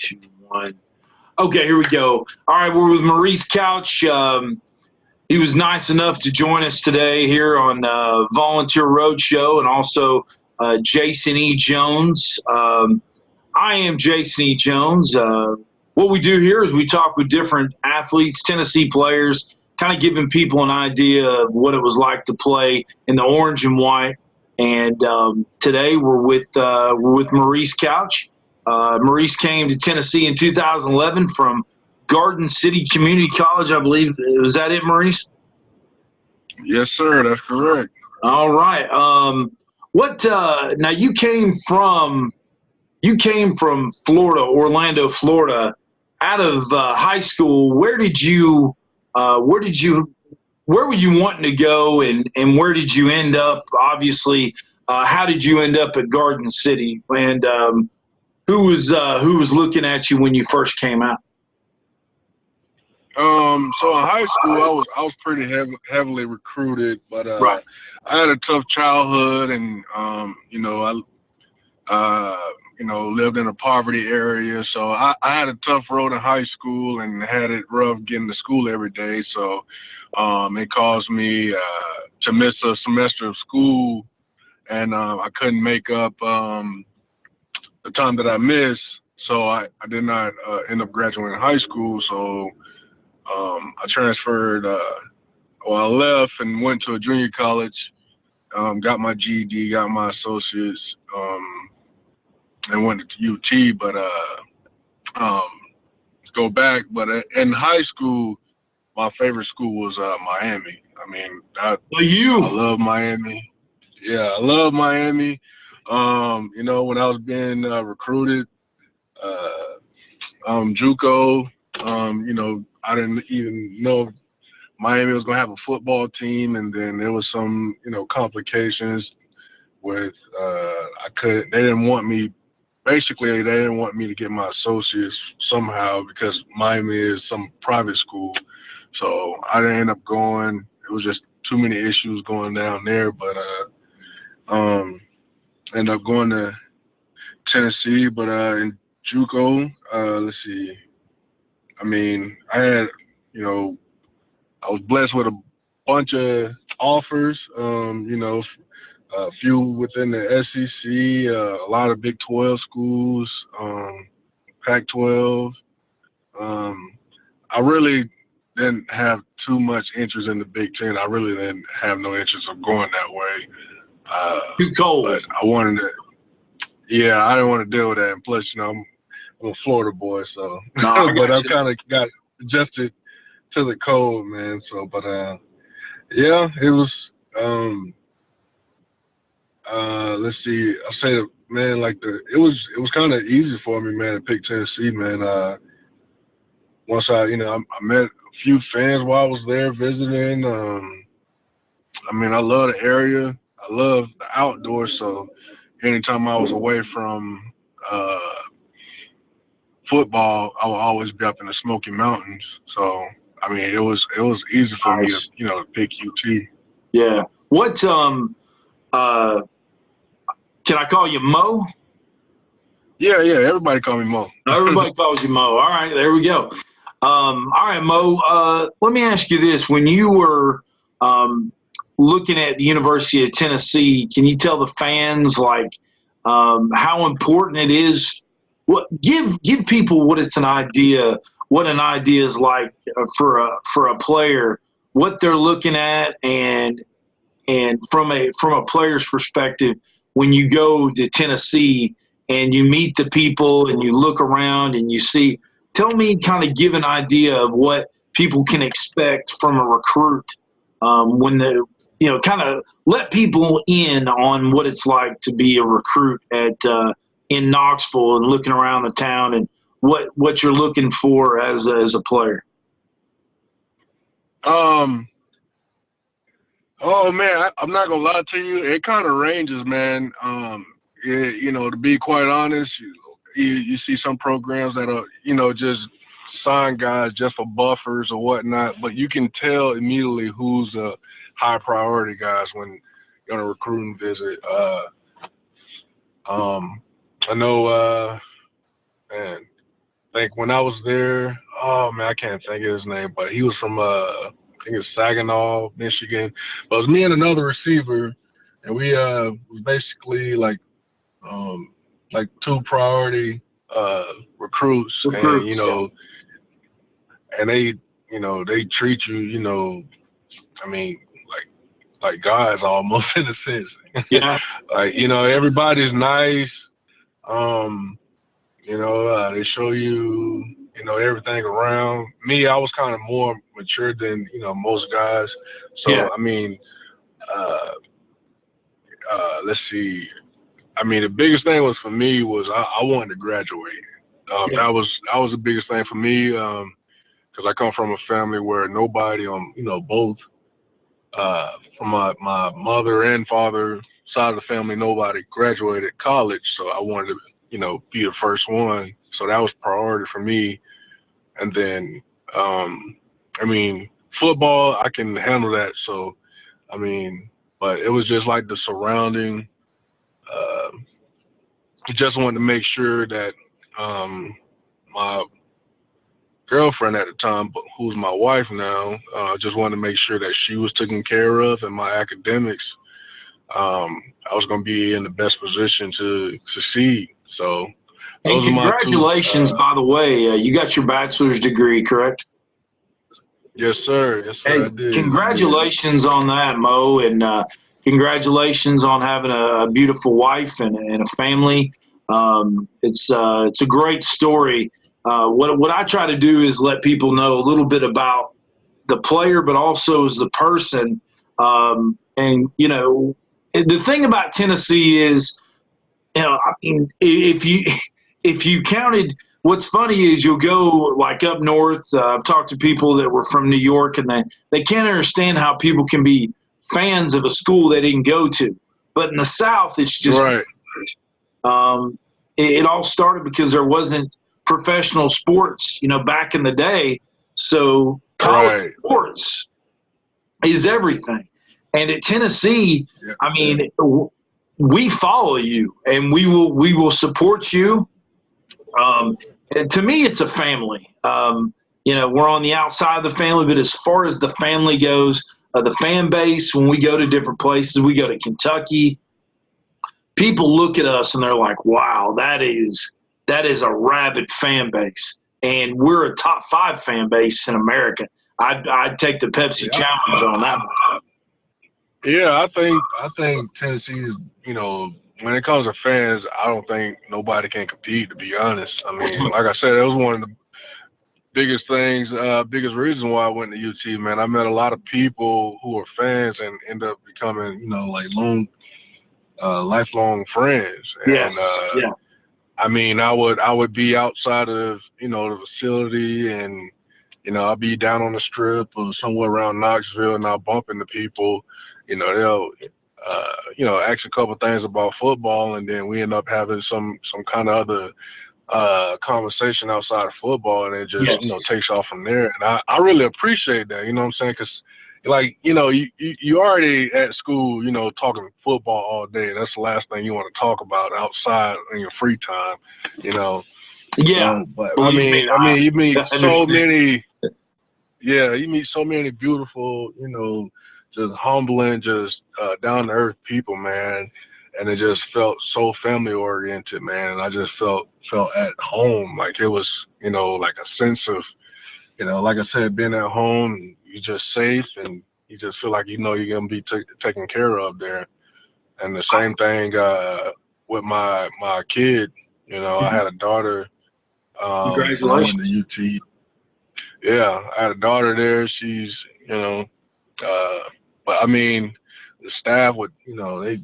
2, 1. Okay, here we go. All right, we're with Maurice Couch. He was nice enough to join us today here on Volunteer Roadshow, and also Jason E. Jones. I am Jason E. Jones. What we do here is we talk with different athletes, Tennessee players, kind of giving people an idea of what it was like to play in the orange and white. And today we're with Maurice Couch. Maurice came to Tennessee in 2011 from Garden City Community College, I believe. Was that it, Maurice? Yes, sir. That's correct. All right. Now you came from Florida, Orlando, Florida. Out of high school, where were you wanting to go, and where did you end up? Obviously, how did you end up at Garden City? And who was looking at you when you first came out? So in high school, I was pretty heavily recruited, but Right. I had a tough childhood, and lived in a poverty area, so I had a tough road in high school and had it rough getting to school every day. So it caused me to miss a semester of school, and I couldn't make up the time that I missed. So I did not end up graduating high school. So I transferred. I left and went to a junior college. Got my GED, got my associates. And went to UT, but go back. But in high school, my favorite school was Miami. I mean, I love Miami. Yeah, I love Miami. When I was being recruited, JUCO, I didn't even know if Miami was gonna have a football team, and then there was some, complications with they didn't want me. Basically, they didn't want me to get my associates somehow because Miami is some private school. So I didn't end up going. It was just too many issues going down there. But ended up going to Tennessee. But in JUCO, let's see. I mean, I was blessed with a bunch of offers. A few within the SEC, a lot of Big 12 schools, Pac-12. I really didn't have too much interest in the Big Ten. I really didn't have no interest of going that way. Too cold. But I wanted to. Yeah, I didn't want to deal with that. And plus, I'm a Florida boy, so. No, but I've kind of got adjusted to the cold, man. So, but yeah, it was. Let's see. I say, man, it was kind of easy for me, man, to pick Tennessee, man. Once I met a few fans while I was there visiting. I mean, I love the area. I love the outdoors. So anytime I was away from football, I would always be up in the Smoky Mountains. So I mean, it was easy for me to pick UT. Yeah. What can I call you Mo? Yeah. Everybody call me Mo. Everybody calls you Mo. All right, there we go. All right, Mo. Let me ask you this: when you were looking at the University of Tennessee, can you tell the fans how important it is? Give people what an idea is like for a player, what they're looking at, and from a player's perspective, when you go to Tennessee and you meet the people and you look around and you see, tell me, kind of give an idea of what people can expect from a recruit when kind of let people in on what it's like to be a recruit in Knoxville and looking around the town and what you're looking for as a player. Oh man, I'm not gonna lie to you. It kind of ranges, man. To be quite honest, you see some programs that are, just sign guys just for buffers or whatnot, but you can tell immediately who's a high priority guys when you're on a recruiting visit. I know, man, think when I was there, oh man, I can't think of his name, but he was from I think it's Saginaw, Michigan. But it was me and another receiver, and we was basically like two priority recruits, and Recruits, and they treat you, I mean, like guys almost in a sense. yeah. Like, everybody's nice. They show you, everything around. Me, I was kind of more mature than, most guys. Yeah. So, I mean, uh, let's see. I mean, the biggest thing was for me was I wanted to graduate. Yeah. That was the biggest thing for me, because I come from a family where nobody on, both from my mother and father side of the family, nobody graduated college. So I wanted to, be the first one. So that was priority for me. And then, I mean, football, I can handle that. So, I mean, but it was just like the surrounding. I just wanted to make sure that my girlfriend at the time, but who's my wife now, just wanted to make sure that she was taken care of, and my academics, I was going to be in the best position to succeed. So And those are my two. congratulations, by the way. You got your bachelor's degree, correct? Yes, sir. Yes, sir. Hey, I did. congratulations on that, Mo, and congratulations on having a beautiful wife and a family. It's a great story. What I try to do is let people know a little bit about the player, but also as the person. And the thing about Tennessee is, I mean, if you counted, what's funny is you'll go like up north. I've talked to people that were from New York, and they can't understand how people can be fans of a school they didn't go to. But in the South, it's just right. It all started because there wasn't professional sports, back in the day. So college sports is everything. And at Tennessee, Yeah. I mean, we follow you and we will support you. And to me, it's a family. We're on the outside of the family, but as far as the family goes, the fan base, when we go to different places, we go to Kentucky, people look at us and they're like, wow, that is a rabid fan base. And we're a top 5 fan base in America. I'd take the Pepsi challenge on that one. Yeah, I think Tennessee is, when it comes to fans, I don't think nobody can compete, to be honest. I mean, like I said, it was one of the biggest things, biggest reason why I went to UT, man. I met a lot of people who were fans and end up becoming, like lifelong friends. Yes. And Yeah. I mean, I would be outside of, the facility, and, I'll be down on the strip or somewhere around Knoxville, and I'll bump into people. They'll, ask a couple things about football, and then we end up having some kind of other conversation outside of football, and it just, takes off from there. And I really appreciate that, you know what I'm saying? Because, like, you already at school, talking football all day. That's the last thing you want to talk about outside in your free time, Yeah. But I mean, you meet so many. Yeah, you meet so many beautiful, just humbling, just down to earth people, man. And it just felt so family oriented, man. And I just felt at home, like it was, like a sense of, like I said, being at home, you're just safe, and you just feel like you're gonna be taken care of there. And the same thing with my kid. I had a daughter. When I went Congratulations. to UT. Yeah, I had a daughter there. She's, but I mean, the staff would, they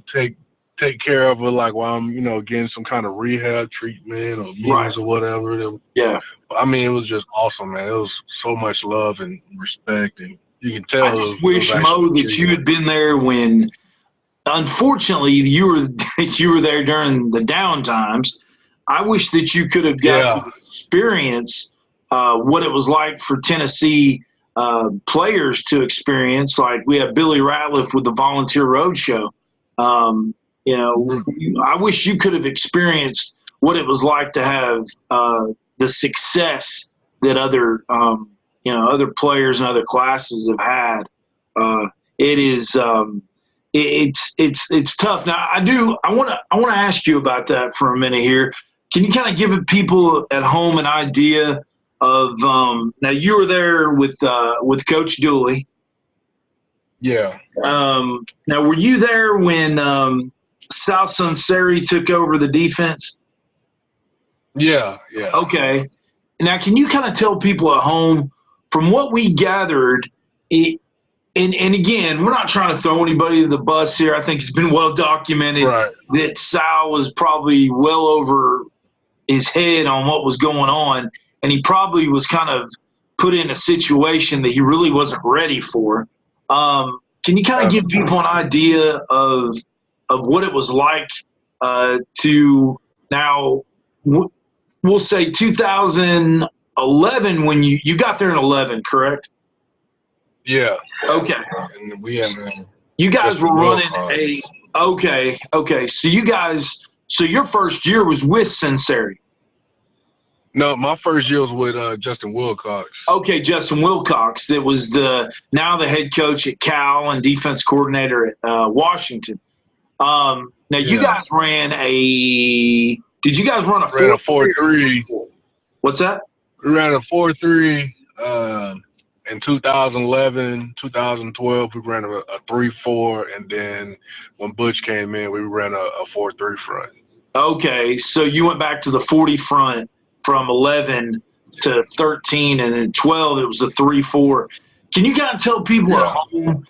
take care of her like while I'm, getting some kind of rehab treatment or meetings or whatever. Yeah. I mean, it was just awesome, man. It was so much love and respect, and you can tell. I just wish, Mo, that you had been there when, unfortunately, you were there during the down times. I wish that you could have got to experience what it was like for Tennessee players to experience. Like we have Billy Ratliff with the Volunteer Roadshow. I wish you could have experienced what it was like to have the success that other other players and other classes have had. It is it's tough. Now I want to ask you about that for a minute here. Can you kind of give people at home an idea of now you were there with Coach Dooley. Yeah. Now were you there when South Sunseri took over the defense? Yeah. Okay. Now, can you kind of tell people at home, from what we gathered, and again, we're not trying to throw anybody to the bus here. I think it's been well documented that Sal was probably well over his head on what was going on, and he probably was kind of put in a situation that he really wasn't ready for. Can you kind of give people an idea of what it was like to now – we'll say 2011 when you got there in 11, correct? Yeah. Okay. And we had you guys were running okay. So your first year was with Sunseri. No, my first year was with Justin Wilcox. Okay, Justin Wilcox. That was now the head coach at Cal and defense coordinator at Washington. Now you guys ran a. Did you guys run a 4-3? What's that? We ran a 4-3 in 2011, 2012. We ran a 3-4, and then when Butch came in, we ran a 4-3 front. Okay, so you went back to the 40 front from 11 to 13, and then 12 it was a 3-4. Can you kind of tell people at home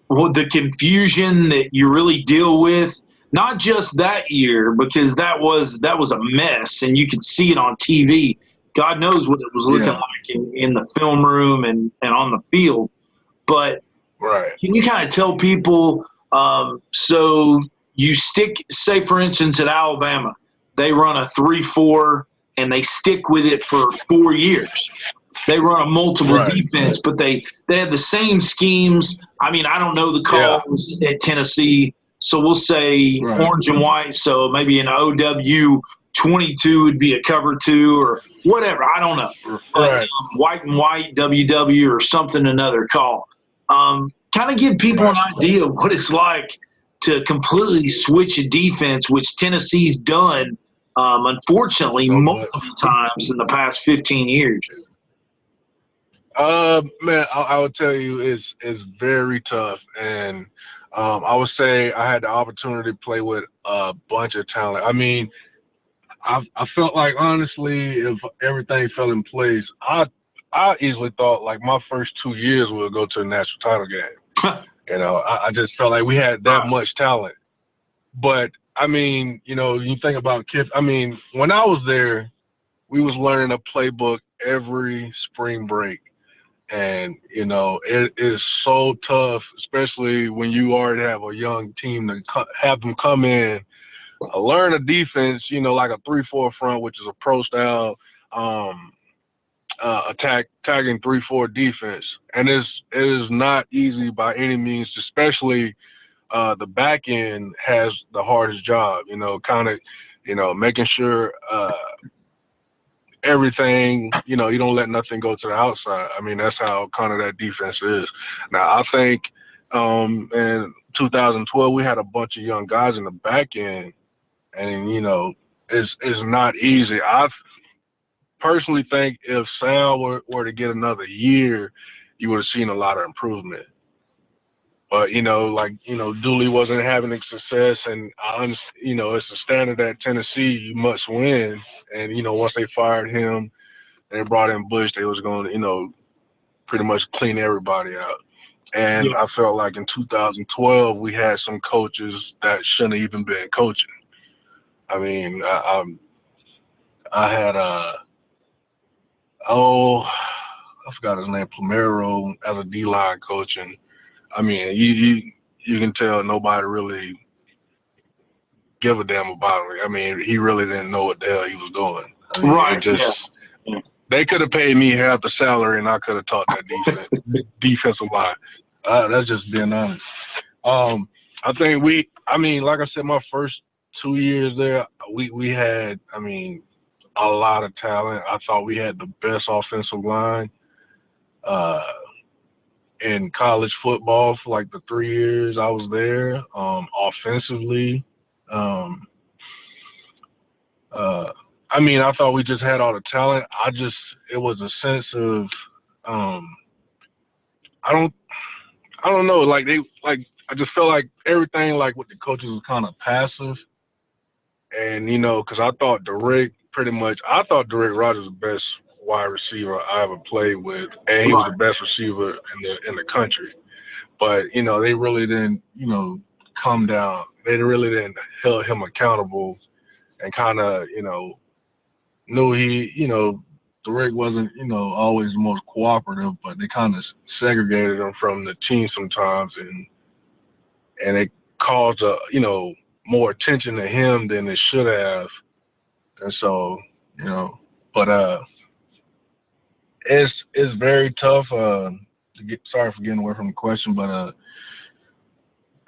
what the confusion that you really deal with? Not just that year, because that was a mess, and you could see it on TV. God knows what it was looking like in the film room and on the field. But can you kind of tell people, so you say, for instance, at Alabama, they run a 3-4, and they stick with it for 4 years. They run a multiple defense, but they have the same schemes. I mean, I don't know the calls at Tennessee. So we'll say orange and white. So maybe an OW 22 would be a cover 2 or whatever. I don't know. But white and white, WW or something, another call. Kind of give people an idea of what it's like to completely switch a defense, which Tennessee's done, unfortunately, multiple times in the past 15 years. Man, I would tell you it's very tough. And I would say I had the opportunity to play with a bunch of talent. I mean, I felt like, honestly, if everything fell in place, I easily thought like my first 2 years would go to the national title game. I just felt like we had that much talent. But I mean, you think about kids. I mean, when I was there, we was learning a playbook every spring break. And, it is so tough, especially when you already have a young team, to have them come in, learn a defense, like a 3-4 front, which is a pro-style tagging 3-4 defense. And it is not easy by any means, especially the back end has the hardest job, making sure everything, you don't let nothing go to the outside. I mean, that's how kind of that defense is. Now, I think in 2012, we had a bunch of young guys in the back end, and, it's not easy. I personally think if Sal were to get another year, you would have seen a lot of improvement. But, Dooley wasn't having success, and, it's a standard at Tennessee, you must win. And, once they fired him and they brought in Bush, they was going to, pretty much clean everybody out. And I felt like in 2012, we had some coaches that shouldn't have even been coaching. I mean, I had I forgot his name, Plumero, as a D-line coach. And, I mean, you can tell nobody really give a damn about him. I mean, he really didn't know what the hell he was doing. I mean, they could have paid me half the salary, and I could have taught that defensive line. That's just being honest. I think like I said, my first 2 years there, we had, I mean, a lot of talent. I thought we had the best offensive line in college football for like the 3 years I was there. Offensively, I mean, I thought we just had all the talent. It was a sense of, I don't know, like I just felt like everything like with the coaches was kind of passive. And, you know, because I thought Derek Rogers was the best wide receiver I ever played with, and he was the best receiver in the country. But, you know, they really didn't, you know, come down. They really didn't hold him accountable and kind of, you know, knew you know, Derek wasn't, you know, always the most cooperative, but they kind of segregated him from the team sometimes, and it caused you know, more attention to him than it should have. And so, you know, but it's very tough to get. Sorry for getting away from the question, but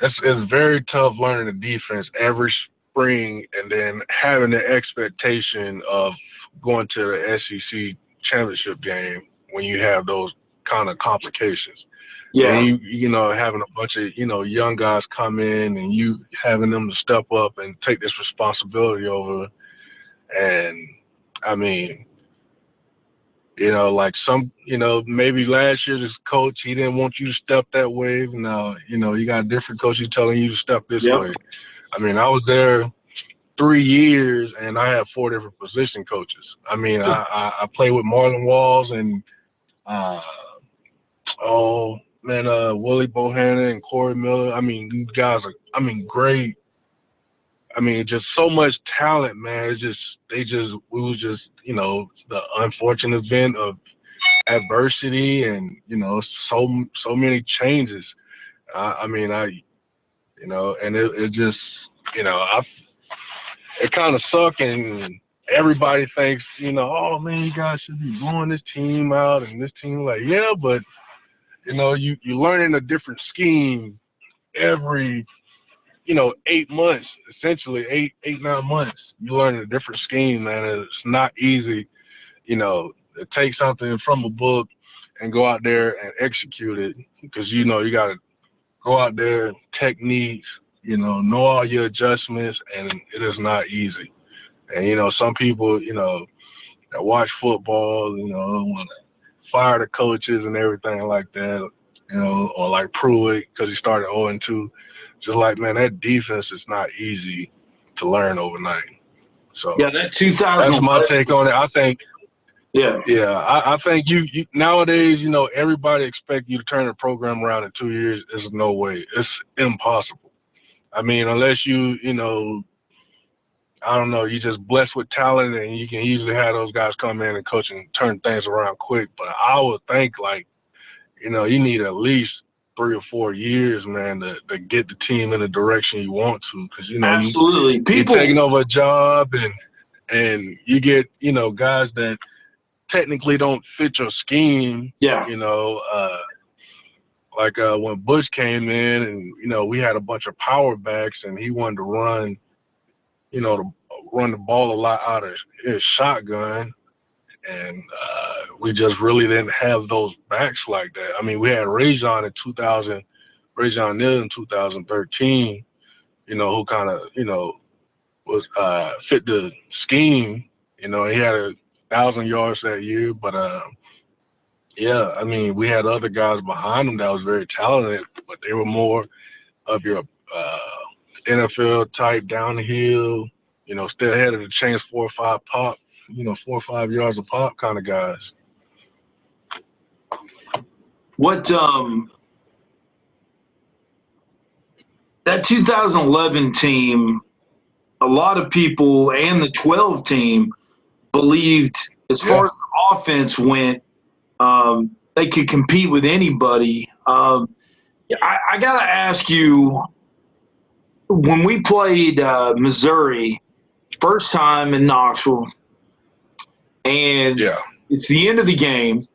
it's very tough learning the defense every spring and then having the expectation of going to the SEC championship game when you have those kind of complications. Yeah. And you know, having a bunch of, you know, young guys come in and you having them to step up and take this responsibility over. And I mean, you know, like you know, maybe last year this coach, he didn't want you to step that way. Now, you know, you got a different coach who's telling you to step this way. I mean, I was there 3 years and I had 4 different position coaches. I mean, I played with Marlon Walls and Willie Bohannon and Corey Miller. I mean, these guys are, great. I mean, just so much talent, man. We was just, you know, the unfortunate event of adversity and, you know, so many changes. You know, and it just, you know, it kind of sucked, and everybody thinks, you know, oh man, you guys should be blowing this team out, and this team, like, yeah, but you know, you learning a different scheme every, you know, 8 months, essentially 9 months. You learn a different scheme, man. It's not easy, you know, to take something from a book and go out there and execute it, because, you know, you got to go out there, techniques, you know all your adjustments, and it is not easy. And, you know, some people, you know, that watch football, you know, want to fire the coaches and everything like that, you know, or like Pruitt, because he started 0-2. Just like, man, that defense is not easy to learn overnight. So yeah, that 2000. That's my take on it. I think. Yeah. Yeah, I think you nowadays, you know, everybody expect you to turn the program around in 2 years. There's no way. It's impossible. I mean, unless you know, I don't know, you're just blessed with talent and you can easily have those guys come in and coach and turn things around quick. But I would think, like, you know, you need at least 3 or 4 years, man, to get the team in the direction you want to. Because, you know, absolutely, you're taking over a job and you get, you know, guys that technically don't fit your scheme. Yeah. You know, like when Bush came in and, you know, we had a bunch of power backs and he wanted to run, you know, run the ball a lot out of his shotgun. And we just really didn't have those backs like that. I mean, we had Rajon Neal in 2013, you know, who kind of, you know, was fit the scheme. You know, he had 1,000 yards that year, but yeah, I mean, we had other guys behind him that was very talented, but they were more of your NFL type down the hill, you know, still ahead of the chains, 4 or 5 pop, you know, 4 or 5 yards of pop kind of guys. What that 2011 team, a lot of people and the 12 team believed, as far as the offense went, they could compete with anybody. I got to ask you, when we played Missouri, first time in Knoxville, and it's the end of the game,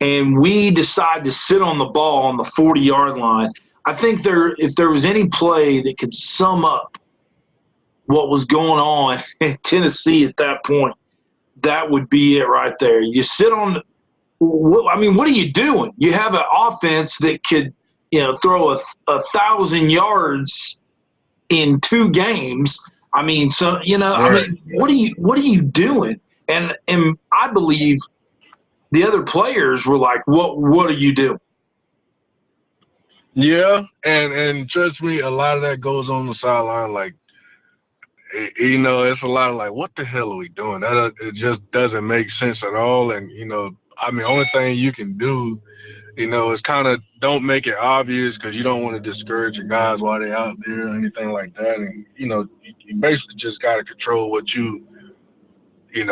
and we decide to sit on the ball on the 40-yard line, I think if there was any play that could sum up what was going on in Tennessee at that point, that would be it right there. You sit on – I mean, what are you doing? You have an offense that could, throw 1,000 yards in 2 games. I mean, so I mean, what are you doing? And I believe the other players were like, "What are you doing?" Yeah, and trust me, a lot of that goes on the sideline. Like, it's a lot of like, what the hell are we doing? It just doesn't make sense at all. And I mean, only thing you can do, is kind of don't make it obvious because you don't want to discourage your guys while they're out there or anything like that. And you basically just got to control what you can.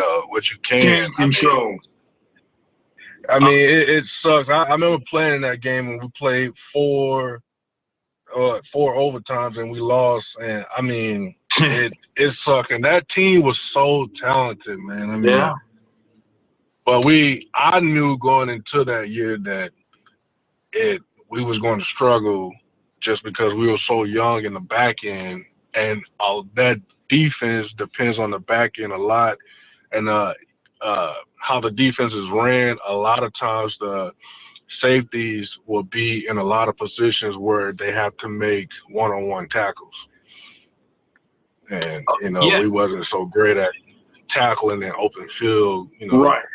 Can't control. I mean, it sucks. I remember playing in that game when we played 4 overtimes and we lost. And I mean, it sucked. And that team was so talented, man. I mean, yeah. But I knew going into that year that we was going to struggle just because we were so young in the back end, and that defense depends on the back end a lot, and how the defense is ran. A lot of times the safeties will be in a lot of positions where they have to make one-on-one tackles, and we wasn't so great at tackling in open field. Right.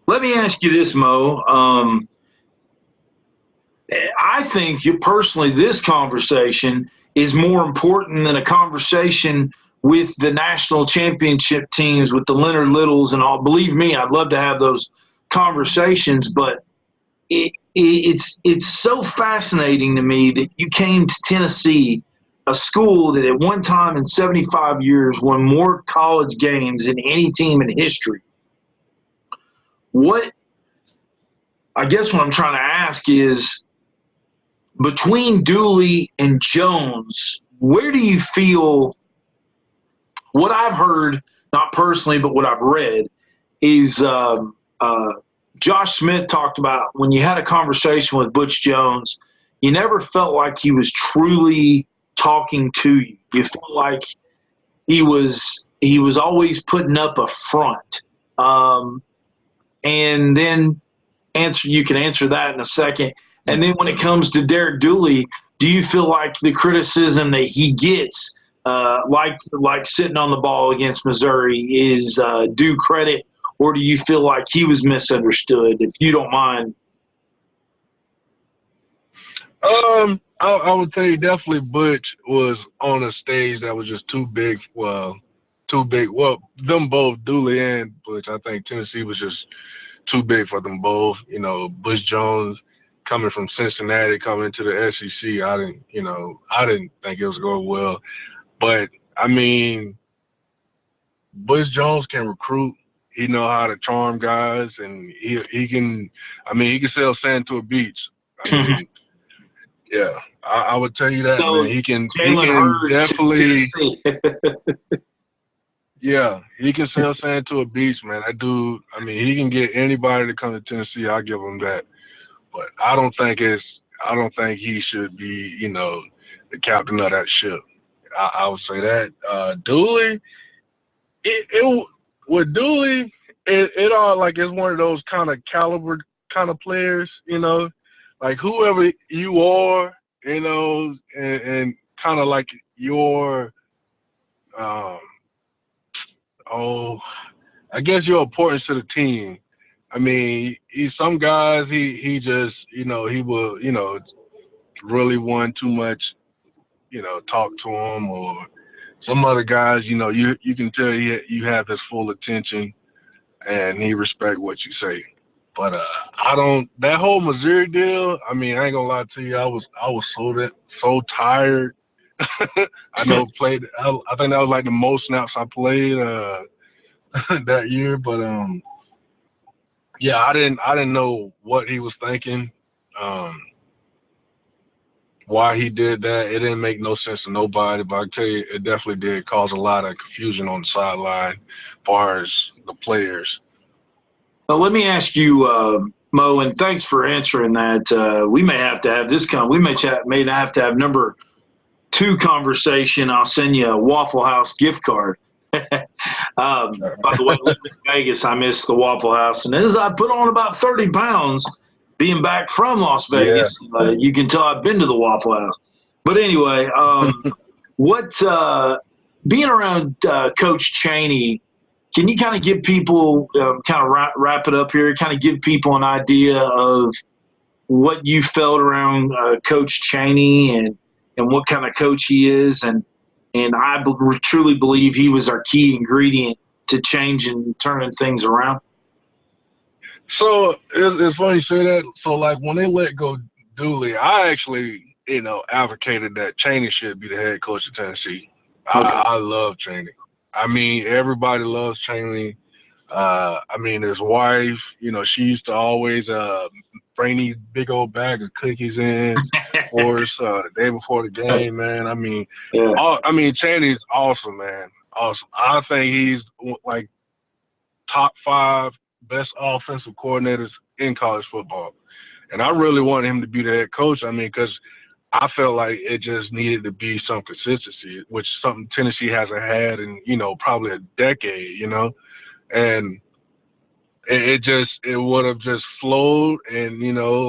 Let me ask you this, Mo. I think personally this conversation is more important than a conversation with the national championship teams, with the Leonard Littles and all. Believe me, I'd love to have those conversations, but it's so fascinating to me that you came to Tennessee, a school that at one time in 75 years won more college games than any team in history. I guess what I'm trying to ask is, between Dooley and Jones, where do you feel – what I've heard, not personally, but what I've read, is Josh Smith talked about when you had a conversation with Butch Jones, you never felt like he was truly talking to you. You felt like he was always putting up a front. And then you can answer that in a second. And then when it comes to Derek Dooley, do you feel like the criticism that he gets, like sitting on the ball against Missouri, is due credit, or do you feel like he was misunderstood, if you don't mind? I would tell you definitely Butch was on a stage that was just too big. Well, them both, Dooley and Butch. I think Tennessee was just too big for them both. Butch Jones coming from Cincinnati, coming into the SEC, I didn't think it was going well. But I mean, Butch Jones can recruit. He know how to charm guys, and he can sell sand to a beach. I mean, yeah, I would tell you that, So man. He can definitely. Yeah, he can sell sand to a beach, man. That dude, I mean, he can get anybody to come to Tennessee. I'll give him that. But I don't think he should be, the captain of that ship. I would say that. Dooley, with Dooley, it all like it's one of those kind of caliber kind of players, like whoever you are, and kind of like your, I guess your importance to the team. I mean, some guys, he just, he will, really want too much, talk to him, or some other guys, you can tell you have his full attention and he respect what you say. But that whole Missouri deal, I mean, I ain't gonna lie to you, I was so tired. I think that was like the most snaps I played that year, but yeah, I didn't know what he was thinking, why he did that. It didn't make no sense to nobody, but I tell you, it definitely did cause a lot of confusion on the sideline as far as the players. Well, let me ask you, Mo, and thanks for answering that. We may have to have this we may have to have number 2 conversation. I'll send you a Waffle House gift card. By the way, living in Vegas, I miss the Waffle House. And as I put on about 30 pounds, being back from Las Vegas, you can tell I've been to the Waffle House. But anyway, being around Coach Chaney, can you kind of give people, kind of wrap it up here, kind of give people an idea of what you felt around Coach Chaney and what kind of coach he is? And I truly believe he was our key ingredient to changing and turning things around. So it's funny you say that. So, like, when they let go Dooley, I actually, advocated that Chaney should be the head coach of Tennessee. Okay. I love Chaney. I mean, everybody loves Chaney. I mean, his wife, she used to always bring these big old bag of cookies in for us the day before the game, man. I mean, Chaney's awesome, man. Awesome. I think he's like top 5 best offensive coordinators in college football. And I really wanted him to be the head coach. I mean, because I felt like it just needed to be some consistency, which is something Tennessee hasn't had in, probably a decade, and it would have just flowed and,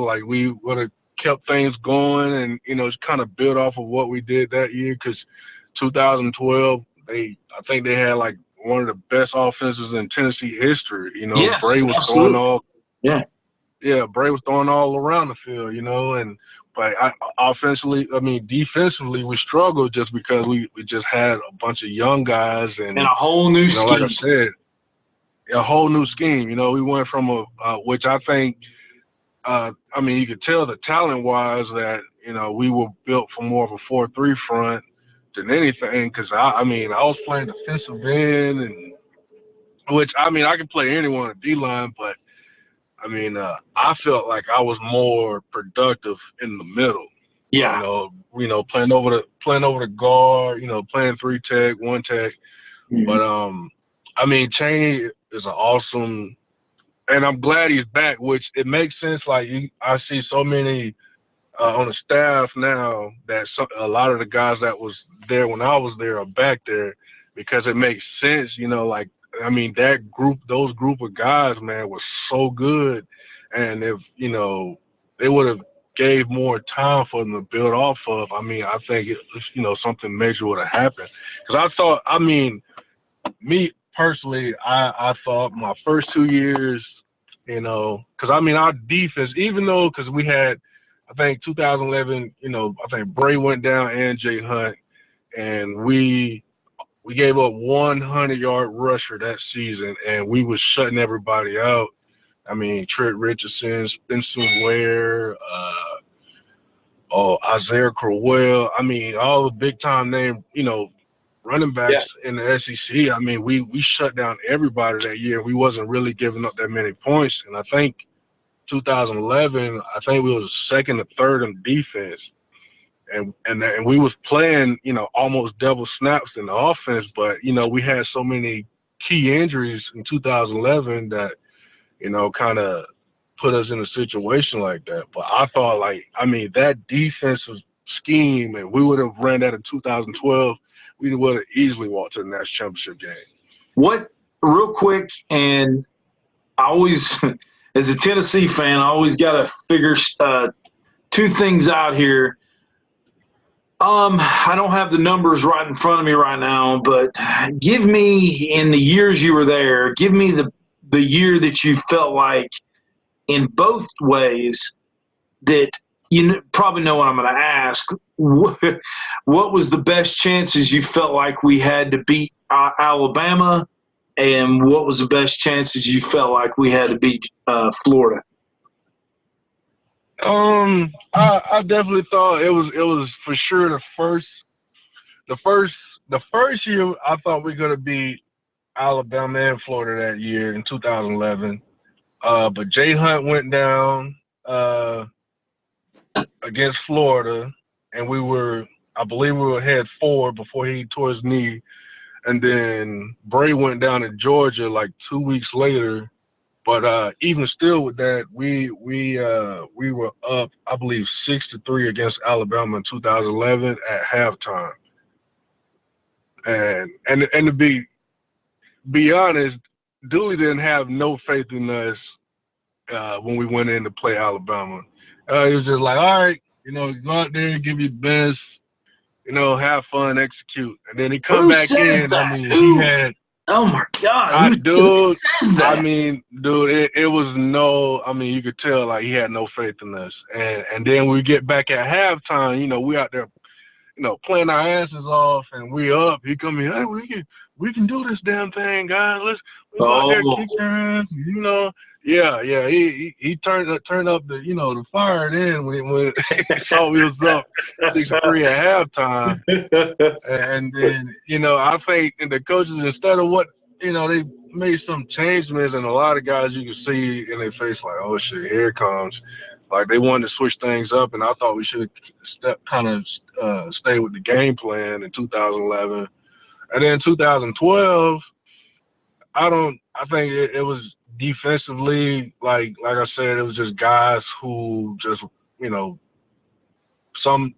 like we would have kept things going and, just kind of build off of what we did that year. Because 2012, I think they had like one of the best offenses in Tennessee history. Yes, Bray was absolutely. throwing all, Bray was throwing all around the field, but defensively we struggled just because we just had a bunch of young guys and a whole new scheme. Like I said, a whole new scheme. We went from which I think, you could tell the talent-wise that, we were built for more of a 4-3 front than anything. Because I was playing defensive end, and which I could play anyone at D-line, but I felt like I was more productive in the middle. Yeah. Playing over the guard, playing 3-tech, 1-tech. Mm-hmm. But Chaney is an awesome, and I'm glad he's back, which it makes sense. Like I see so many on the staff now that a lot of the guys that was there when I was there are back there because it makes sense, those group of guys, man, was so good. And if, they would have gave more time for them to build off of, I think, something major would have happened. Because I thought, me personally, I thought my first 2 years, because, our defense, even though, because we had, I think 2011, I think Bray went down and Jay Hunt, and we gave up 100-yard rusher that season, and we was shutting everybody out. Trent Richardson, Spencer Ware, Isaiah Crowell. All the big-time name, running backs in the SEC. We shut down everybody that year. We wasn't really giving up that many points. And I think 2011, we was second or third in defense. And we was playing, almost double snaps in the offense, but, we had so many key injuries in 2011 that, kind of put us in a situation like that. But I thought, that defensive scheme, and we would have ran that in 2012, we would have easily walked to the national championship game. Real quick, and I always, as a Tennessee fan, I always got to figure 2 things out here. I don't have the numbers right in front of me right now, but give me, in the years you were there, give me the year that you felt like in both ways that you probably know what I'm going to ask. What was the best chances you felt like we had to beat Alabama, and what was the best chances you felt like we had to beat Florida? I definitely thought it was for sure the first year I thought we were gonna beat Alabama and Florida that year in 2011. But Jay Hunt went down against Florida, and I believe we were ahead 4 before he tore his knee, and then Bray went down in Georgia like 2 weeks later. But even still with that, we were up, I believe, 6-3 against Alabama in 2011 at halftime. And to be be honest, Dooley didn't have no faith in us when we went in to play Alabama. He was just like, all right, go out there and give your best, have fun, execute. And then he come Who back says in. that? I mean, Who? he had. Oh my God! Who says that? I mean, dude, it was no. I mean, you could tell like he had no faith in us. And then we get back at halftime. We out there, playing our asses off, and we up. He come in, hey, we can do this damn thing, guys. Let's out there kick their ass. Yeah. He turned up the the fire then when he saw we was up 6-3 at halftime, and then I think the coaches, instead of what they made some changements, and a lot of guys you can see in their face like, oh shit, here it comes. Like they wanted to switch things up, and I thought we should have stay with the game plan in 2011, and then 2012. I think it was defensively, like I said, it was just guys who just sometimes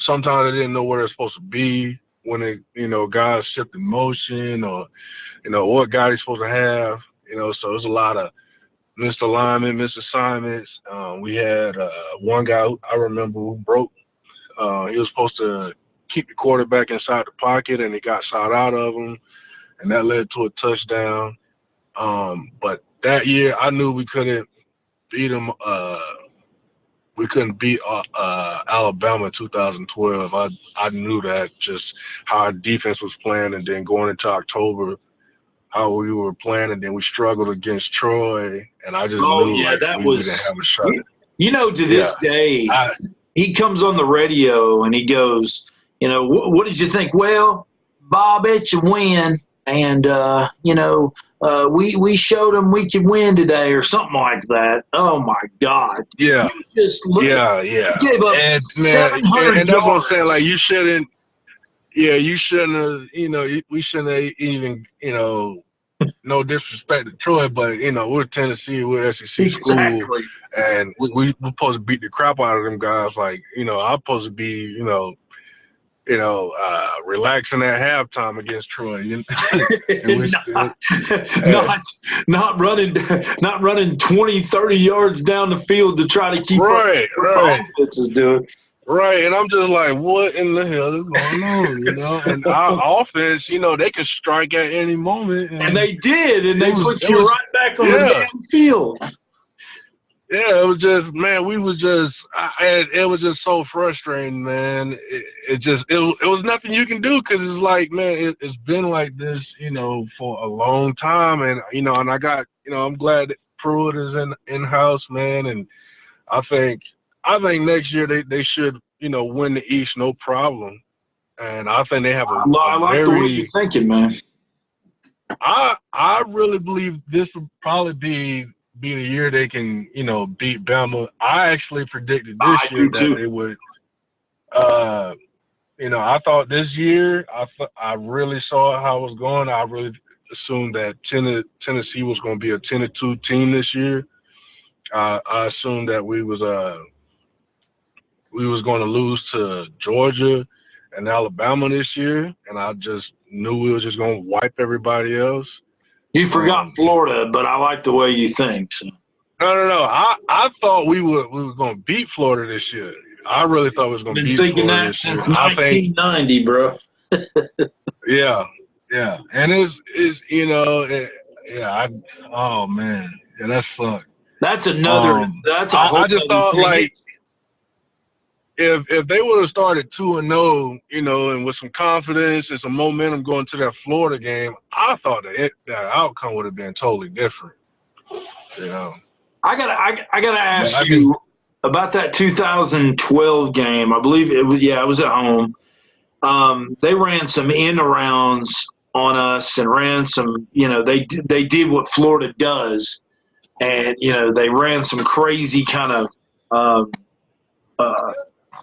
they didn't know where they're supposed to be when guys shift in motion or what guy they're supposed to have. So it was a lot of misalignment, misassignments. We had one guy who I remember who broke. He was supposed to keep the quarterback inside the pocket, and he got shot out of him, and that led to a touchdown. But that year, I knew we couldn't beat them. We couldn't beat Alabama in 2012. I knew that, just how our defense was playing, and then going into October, how we were playing, and then we struggled against Troy, and I just knew we didn't have a shot. To this day, he comes on the radio and he goes, what did you think? Well, Bob, it's a win, and we showed them we could win today, or something like that. Oh my God! Yeah, you just gave up 700 and that's what I'm saying. Like you shouldn't. Yeah, you shouldn't have. We shouldn't have even. No disrespect to Troy, but we're Tennessee, we're SEC school, and we're supposed to beat the crap out of them guys. Like I'm supposed to be relaxing at halftime against Troy. Not running 20, 30 yards down the field to try to keep up with the offense is doing. Right, and I'm just like, what in the hell is going on, And our offense, they could strike at any moment. And they did, and they put you right back on the damn field. Yeah, it was just, man, it was just so frustrating, man. It was nothing you can do, because it's like, man, it's been like this, for a long time. And, and I got, I'm glad that Pruitt is in-house, man. And I think next year they should, win the East, no problem. And I think they have I like the way you're thinking, man. I really believe this will probably be the year they can, beat Bama. I actually predicted this year that they would. I thought this year, I really saw how it was going. I really assumed that Tennessee was going to be a 10-2 team this year. I assumed that we was going to lose to Georgia and Alabama this year, and I just knew we were just going to wipe everybody else. You forgot Florida, but I like the way you think. So. No. I thought we were going to beat Florida this year. I really thought we was going to beat Florida. Been thinking that since 1990, bro. Yeah, and oh man, yeah, that sucked. That's another. That's a whole. I just thought thing. Like if they would have started 2-0, and with some confidence and some momentum going to that Florida game, I thought that outcome would have been totally different. I gotta ask you about that 2012 game. I believe it was. Yeah, I was at home. They ran some in-arounds on us and ran some. They did what Florida does, and they ran some crazy kind of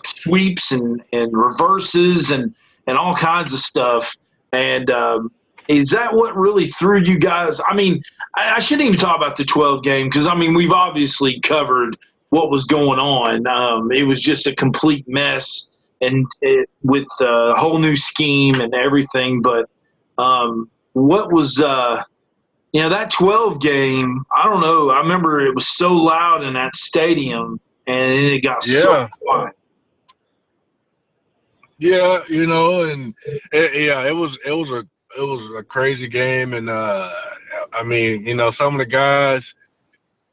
sweeps and reverses and all kinds of stuff. And is that what really threw you guys? I mean, I shouldn't even talk about the 12 game, because, I mean, we've obviously covered what was going on. It was just a complete mess, and with a whole new scheme and everything. But what was you know, that 12 game, I don't know. I remember it was so loud in that stadium, and it got so quiet. Yeah, you know, and it was a crazy game, and I mean, you know, some of the guys,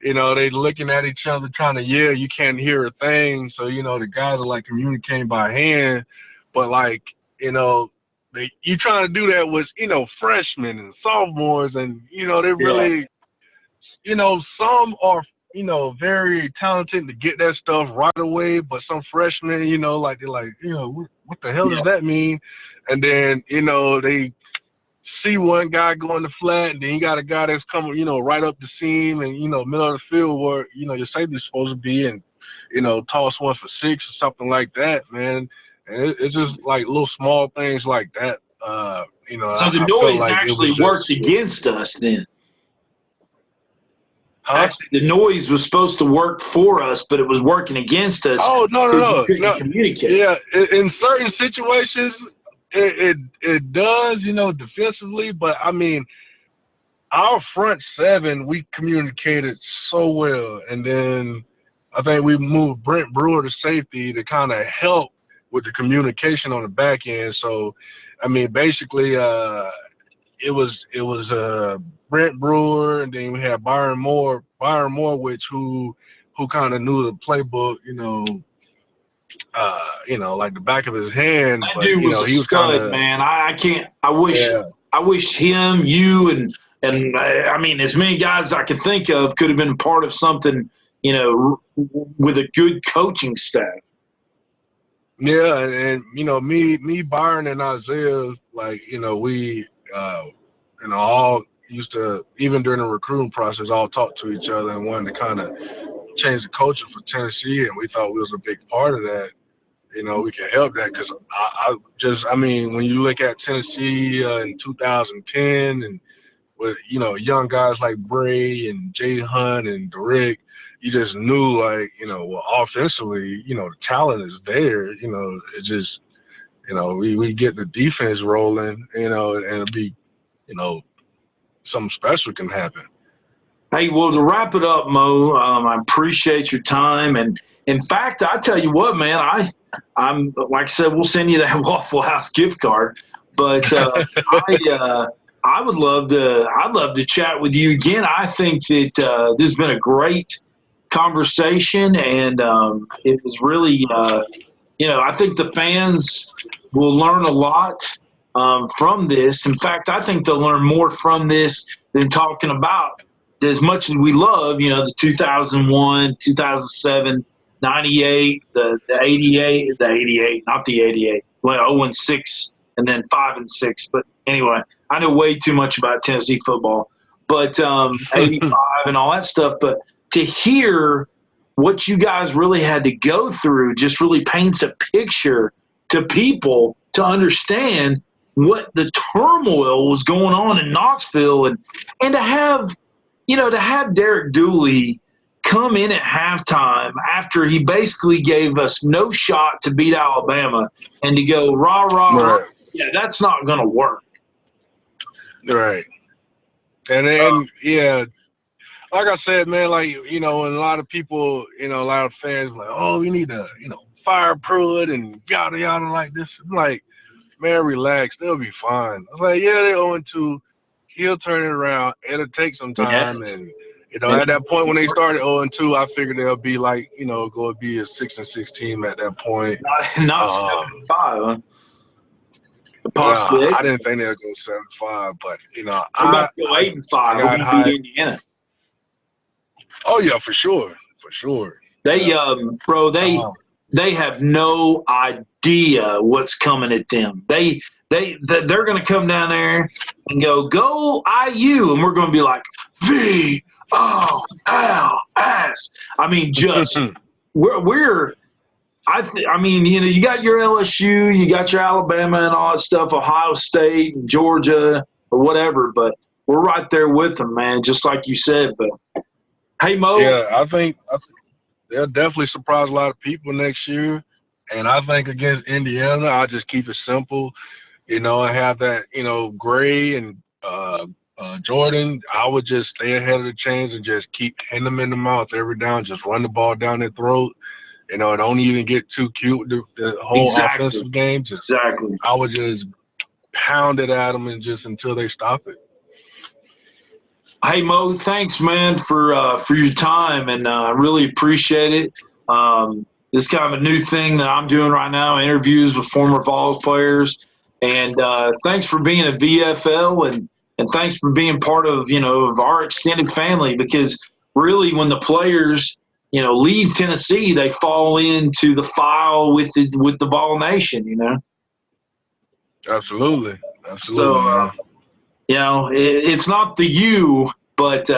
you know, they looking at each other trying to yell. You can't hear a thing, so you know the guys are like communicating by hand, but like you know, you trying to do that with you know freshmen and sophomores, and you know they really, you know, some are you know very talented to get that stuff right away, but some freshmen, you know, like they're like, you know, what the hell does that mean? And then you know they see one guy going to flat, and then you got a guy that's coming, you know, right up the seam and, you know, middle of the field where, you know, your safety's supposed to be and, you know, toss one for 6 or something like that, man. And it's just like little small things like that. You know, So the I felt noise like it actually was worked just, against us then. huh? Actually, the noise was supposed to work for us, but it was working against us Oh, because you no. couldn't communicate. Yeah, in certain situations, it does, you know, defensively, but I mean, our front seven, we communicated so well. And then I think we moved Brent Brewer to safety to kind of help with the communication on the back end. So, I mean, basically, it was Brent Brewer, and then we had Byron Morwich, who kind of knew the playbook, you know, like the back of his hand. That But dude you was know, a he was kind stud, of man. I can't. I wish him, you, and I mean, as many guys I could think of could have been part of something, you know, with a good coaching staff. Yeah, and you know, me, Byron, and Isaiah, like you know, we, you know, all used to even during the recruiting process, all talk to each other and wanted to kind of change the culture for Tennessee, and we thought we was a big part of that. You know, we can help that because I mean, when you look at Tennessee in 2010 and with you know young guys like Bray and Jay Hunt and Derrick, you just knew like you know well offensively you know the talent is there. You know it just you know we get the defense rolling. You know and it'll be you know something special can happen. Hey, well, to wrap it up, Mo, I appreciate your time, and in fact, I tell you what, man, I'm like I said, we'll send you that Waffle House gift card, but I would love to. I'd love to chat with you again. I think that this has been a great conversation, and it was really, you know, I think the fans will learn a lot from this. In fact, I think they'll learn more from this than talking about as much as we love, you know, the 2001, 2007, 98, the 88, not the 88, well, 0 and 6, and then 5 and 6. But anyway, I know way too much about Tennessee football, but 85 and all that stuff. But to hear what you guys really had to go through just really paints a picture to people to understand what the turmoil was going on in Knoxville, and to have, you know, to have Derek Dooley come in at halftime after he basically gave us no shot to beat Alabama and to go rah, rah, Right. rah, yeah, that's not going to work. Right. And then yeah, like I said, man, like you know, and a lot of people, you know, a lot of fans like, oh, we need to, you know, fire Pruitt and yada yada like this. I'm like, man, relax, they'll be fine. I was like, yeah, they're 0-2. He'll turn it around. It'll take some time, Yes. and you know, at that point when they started 0-2, I figured they'll be like, you know, going to be a 6-6 team at that point. Not 7-5, huh? Well, Possibly 8. I didn't think they'd go 7-5, but you know, We're about to go 8-5. We're got going to high. beat Indiana. Oh yeah, for sure. They, bro, they have no idea what's coming at them. They're going to come down there and go IU, and we're going to be like VOLS. I mean, just I mean, you know, you got your LSU, you got your Alabama and all that stuff, Ohio State, and Georgia, or whatever, but we're right there with them, man, just like you said. But hey, Mo. Yeah, I think they'll definitely surprise a lot of people next year. And I think against Indiana, I'll just keep it simple, you know, and have that, you know, gray and Jordan, I would just stay ahead of the chains and just keep hitting them in the mouth every down, just run the ball down their throat. Don't even get too cute with the whole Exactly. offensive game. Exactly. I would just pound it at them and just until they stop it. Hey Mo, thanks man for your time, and I really appreciate it. This is kind of a new thing that I'm doing right now: interviews with former Vols players. And thanks for being a VFL, and thanks for being part of of our extended family. Because really, when the players leave Tennessee, they fall into the file with the Vol Nation. Absolutely, So man. it's not the you, but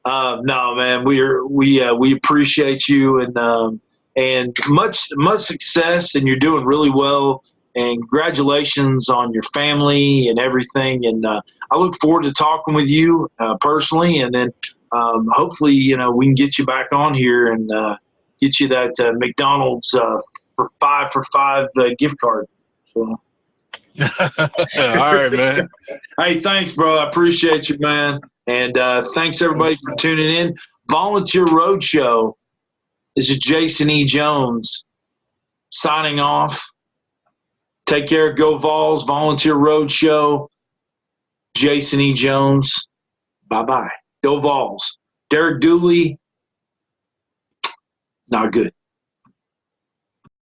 no, man, we appreciate you, and much success, and you're doing really well. And congratulations on your family and everything. And I look forward to talking with you personally, and then hopefully we can get you back on here and get you that McDonald's for 5 for $5 gift card. So. All right, man. Hey, thanks, bro. I appreciate you, man. And thanks, everybody, for tuning in. Volunteer Roadshow. This is Jason E. Jones signing off. Take care. Go Vols. Volunteer Roadshow. Jason E. Jones. Bye-bye. Go Vols. Derek Dooley, not good.